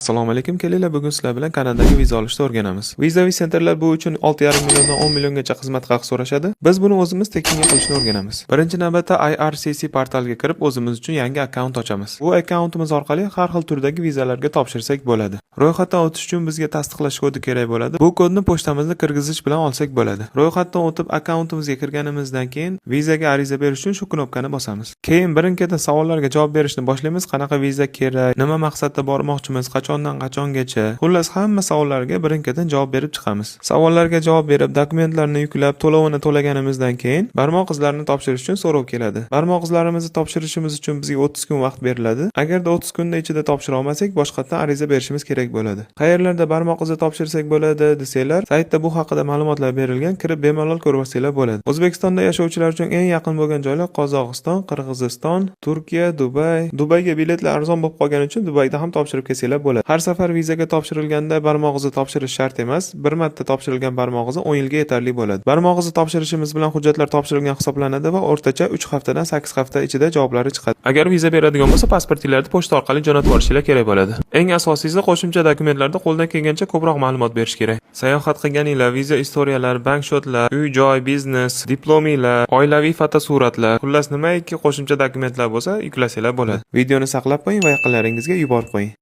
Assalomu alaykum, kelinglar bugun sizlar bilan Kanadaga viza olishni o'rganamiz. Vizaviy sentrlar bu uchun 6,5 milliondan 10 milliongacha xizmat haqi so'rashadi. Biz buni o'zimiz tekinga qilishni o'rganamiz. Birinchi navbatda IRCC portaliga kirib o'zimiz uchun yangi akkaunt ochamiz. Bu akkauntimiz orqali har xil turdagi vizalarga topshirsak bo'ladi. Ro'yxatdan o'tish uchun bizga tasdiqlash kodi kerak bo'ladi. Bu kodni pochtamizda kirgizish bilan olsak bo'ladi. Ro'yxatdan o'tib akkauntimizga kirganimizdan keyin vizaga ariza berish uchun shu knopkani bosamiz. Keyin birin-ketin savollarga javob berishni boshlaymiz. Qanaqa viza kerak, nima maqsadda bormoqchimiz, qachondan qachongacha. Xullas hamma savollarga birin-ketin javob berib chiqamiz. Savollarga javob berib, dokumentlarni yuklab, to'lovini to'laganimizdan keyin barmoq izlarini topshirish uchun so'rov keladi. Barmoq izlarimizni topshirishimiz uchun bizga 30 kun vaqt beriladi. Agarda 30 kunda ichida topshira olmasak, boshqatdan ariza berishimiz kerak bo'ladi. Qayerlarda barmoq izi topshirsak bo'ladi desanglar, saytda bu haqida ma'lumotlar berilgan, kirib bemalol ko'rib olsanglar bo'ladi. O'zbekistonda yashovchilar uchun eng yaqin bo'lgan joylar Qozog'iston, Qirg'iziston, Turkiya, Dubay. Dubayga biletlar arzon bo'lib qolgani uchun Dubayda ham topshirib kelsanglar bo'ladi. Har safar vizaga topshirilganda barmoq izi topshirish shart emas. Bir marta topshirilgan barmoq izi 10 yilga yetarli bo'ladi. Barmoq izi topshirishimiz bilan hujjatlar topshirilgan hisoblanadi va o'rtacha 3 haftadan 8 hafta ichida javoblari chiqadi. Agar viza beradigan bo'lsa, pasportinglarni pochta orqali jo'natib yuborishinglar kerak bo'ladi. Eng asosiysi qo'shimcha dokumentlarda qo'ldan kelgancha ko'proq ma'lumot berish kerak. Sayohat qilganinglar, viza istoriyalar, bank shotlar, uy-joy, biznes, diplominglar, oilaviy fotosuratlar, xullas nimaiki qo'shimcha dokumentlar bo'lsa, yuklasanglar bo'ladi. Videoni saqlab qo'ying va yaqinlaringizga yuborib qo'ying.